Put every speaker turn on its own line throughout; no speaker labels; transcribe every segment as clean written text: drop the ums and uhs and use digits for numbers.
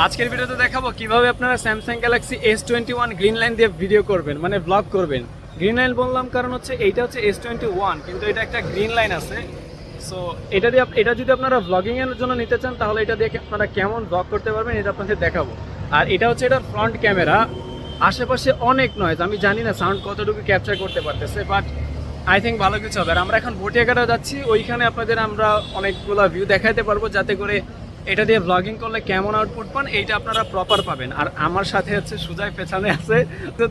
আজকের ভিডিওতে দেখাবো কিভাবে আপনারা Samsung Galaxy S21 green line দিয়ে ভিডিও করবেন, মানে ব্লগ করবেন। গ্রিন লাইন বললাম কারণ হচ্ছে এইটা হচ্ছে S21, কিন্তু এটা একটা গ্রিন লাইন আছে। সো এটা যদি আপনারা ব্লগিং এর জন্য নিতে চান তাহলে এটা দিয়ে আপনারা কেমন ব্লগ করতে পারবেন এটা আপনাদের দেখাবো। আর এটা হচ্ছে এটার ফ্রন্ট ক্যামেরা। আশেপাশে অনেক নয়েজ, আমি জানি না সাউন্ড কতটুকু ক্যাপচার করতে পারতেছে, বাট আই থিঙ্ক ভালো কিছু হবে। আর আমরা এখন ভটিয়াঘাটা যাচ্ছি, ওইখানে আপনাদের আমরা অনেকগুলো ভিউ দেখাতে পারবো, যাতে করে এটা দিয়ে ব্লগিং করলে কেমন আউটপুট পান এইটা আপনারা প্রপার পাবেন। আর আমার সাথে হচ্ছে সুজয় পেছনে আছে,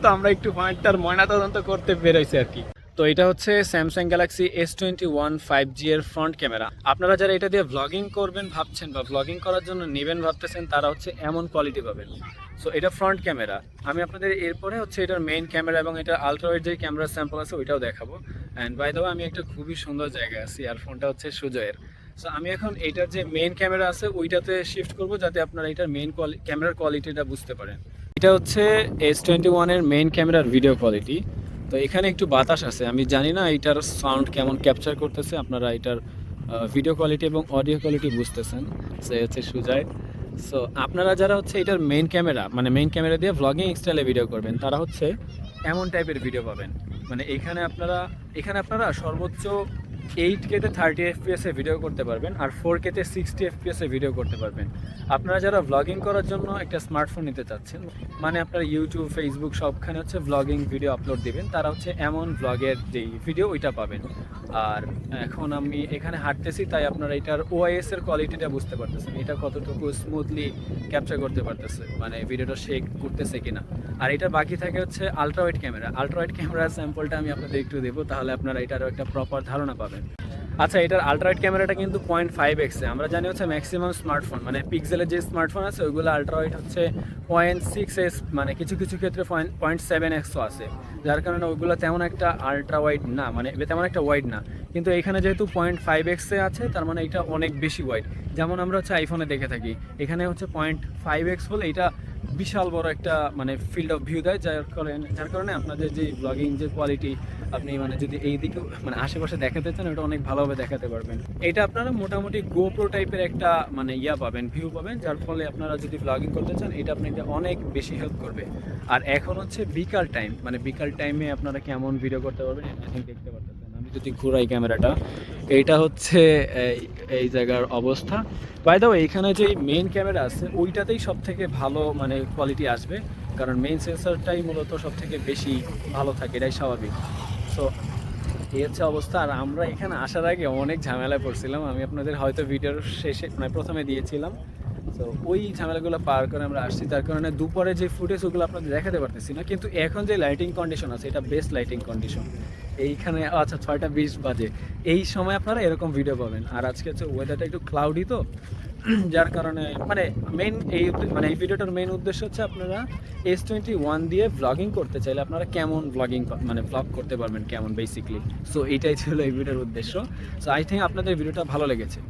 তো আমরা একটু পয়েন্টটার ময়নাতদন্ত করতে বেরোইছি আর কি। তো এটা হচ্ছে স্যামসাং গ্যালাক্সি S21 5G এর ফ্রন্ট ক্যামেরা। আপনারা যারা এটা দিয়ে ব্লগিং করবেন ভাবছেন বা ব্লগিং করার জন্য নেবেন ভাবতেছেন, তারা হচ্ছে এমন কোয়ালিটি পাবেন। সো এটা ফ্রন্ট ক্যামেরা। আমি আপনাদের এরপরে হচ্ছে এটার মেইন ক্যামেরা এবং এটা আলট্রাওয়াইড যে ক্যামেরা স্যাম্পল আছে ওইটাও দেখাবো। অ্যান্ড বাই দ্য ওয়ে আমি একটা খুবই সুন্দর জায়গায় আছি, আর ফোনটা হচ্ছে সুজয়ের। সো আমি এখন এইটার যে মেইন ক্যামেরা আছে ওইটাতে শিফট করব, যাতে আপনারা এটার মেইন ক্যামেরার কোয়ালিটিটা বুঝতে পারেন। এটা হচ্ছে S21 এর মেইন ক্যামেরার ভিডিও কোয়ালিটি। তো এখানে একটু বাতাস আছে, আমি জানি না এটার সাউন্ড কেমন ক্যাপচার করতেছে, আপনারা এটার ভিডিও কোয়ালিটি এবং অডিও কোয়ালিটি বুঝতেছেন। সে হচ্ছে সুজয়। সো আপনারা যারা হচ্ছে এটার মেইন ক্যামেরা, মানে মেইন ক্যামেরা দিয়ে ভ্লগিং স্টাইলে ভিডিও করবেন, তারা হচ্ছে এমন টাইপের ভিডিও পাবেন। মানে এখানে আপনারা সর্বোচ্চ 8K তে 30 FPS এ ভিডিও করতে পারবেন, আর 4K তে 60 FPS এ ভিডিও করতে পারবেন। আপনারা যারা ভ্লগিং করার জন্য একটা স্মার্টফোন নিতে চাচ্ছেন, মানে আপনারা ইউটিউব ফেসবুক সবখানে হচ্ছে ভ্লগিং ভিডিও আপলোড দিবেন, তারা হচ্ছে এমন ভ্লগের যেই ভিডিও ওইটা পাবেন। আর এখন আমি এখানে হাঁটতেছি, তাই আপনারা এটার OIS এর কোয়ালিটিটা বুঝতে পারতেছেন, এটা কতটুকু স্মুথলি ক্যাপচার করতে পারতেছে, মানে ভিডিওটা শেক করতেছে কিনা। আর এটা বাকি থাকে হচ্ছে আলট্রাওয়াইড ক্যামেরা। আলট্রাওয়াইড ক্যামেরার স্যাম্পলটা আমি আপনাদের একটু দেবো, তাহলে আপনারা এটারও একটা প্রপার ধারণা পাবেন। আচ্ছা, এটার আলট্রাওয়াইড ক্যামেরাটা কিন্তু 0.5x এ। আমরা জানি হচ্ছে ম্যাক্সিমাম স্মার্টফোন, মানে পিক্সেলের যে স্মার্টফোন আছে ওইগুলো আলট্রাওয়াইড হচ্ছে 0.6s, মানে কিছু কিছু ক্ষেত্রে 0.7xও আছে, যার কারণে ওইগুলো তেমন একটা আলট্রাওয়াইড না, মানে তেমন একটা ওয়াইড না। কিন্তু এখানে যেহেতু 0.5x এ আছে, তার মানে এটা অনেক বেশি ওয়াইড। যেমন আমরা হচ্ছে আইফোনে দেখে থাকি, এখানে হচ্ছে 0.5x হলে এটা বিশাল বড় একটা মানে ফিল্ড অফ ভিউ দেয়, যার কারণে আপনাদের যে ব্লগিং যে কোয়ালিটি, আপনি মানে যদি এই দিকে মানে আশেপাশে দেখাতে চান, ওটা অনেক ভালোভাবে দেখাতে পারবেন। এটা আপনারা মোটামুটি গোপ্রো টাইপের একটা মানে পাবেন, ভিউ পাবেন, যার ফলে আপনারা যদি ব্লগিং করতে চান এটা আপনাকে অনেক বেশি হেল্প করবে। আর এখন হচ্ছে বিকাল টাইম, মানে বিকাল টাইমে আপনারা কেমন ভিডিও করতে পারবেন এখন দেখতে পারতেছেন। আমি যদি ঘুরাই ক্যামেরাটা, এইটা হচ্ছে এই জায়গার অবস্থা। বাই দ্য ওয়ে, এইখানে যে মেইন ক্যামেরা আছে ওইটাতেই সব থেকে ভালো মানে কোয়ালিটি আসবে, কারণ মেইন সেন্সরটাই মূলত সব থেকে বেশি ভালো থাকে, এটাই স্বাভাবিক। সো এই হচ্ছে অবস্থা। আর আমরা এখানে আসার আগে অনেক ঝামেলায় পড়ছিলাম, আমি আপনাদের হয়তো ভিডিওর শেষে মানে প্রথমে দিয়েছিলাম। তো ওই ঝামেলাগুলো পার করে আমরা আসছি, তার কারণে দুপুরে যে ফুটেজ ওগুলো আপনাদের দেখাতে পারতেছি না। কিন্তু এখন যে লাইটিং কন্ডিশন আছে এটা বেস্ট লাইটিং কন্ডিশন। এইখানে আচ্ছা 6টা 20 বাজে, এই সময় আপনারা এরকম ভিডিও পাবেন। আর আজকে হচ্ছে ওয়েদারটা একটু ক্লাউডি, তো যার কারণে মানে এই ভিডিওটার মেইন উদ্দেশ্য হচ্ছে আপনারা S21 দিয়ে ব্লগিং করতে চাইলে আপনারা কেমন মানে ব্লগ করতে পারবেন কেমন বেসিকলি। সো এইটাই ছিল এই ভিডিওর উদ্দেশ্য। সো আই থিঙ্ক আপনাদের ভিডিওটা ভালো লেগেছে।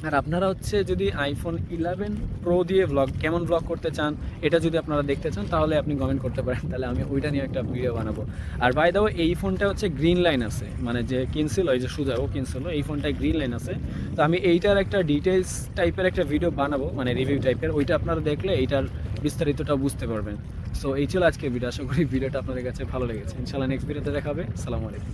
আর আপনারা হচ্ছে যদি iPhone 11 Pro দিয়ে কেমন ব্লগ করতে চান, এটা যদি আপনারা দেখতে চান, তাহলে আপনি কমেন্ট করতে পারেন, তাহলে আমি ওইটা নিয়ে একটা ভিডিও বানাবো। আর বাই দ্য ওয়ে, এই ফোনটা হচ্ছে গ্রিন লাইন আছে, মানে যে কিনছিল, এই যে সুজা ও কিনছিল, এই ফোনটায় গ্রিন লাইন আছে। তো আমি এইটার একটা ডিটেলস টাইপের একটা ভিডিও বানাবো, মানে রিভিউ টাইপের, ওইটা আপনারা দেখলে এইটার বিস্তারিতটা বুঝতে পারবেন। সো এই ছিল আজকের ভিডিও, আশা করি ভিডিওটা আপনাদের কাছে ভালো লেগেছে। ইনশাআল্লাহ নেক্সট ভিডিওতে দেখাবে। আসসালামু আলাইকুম।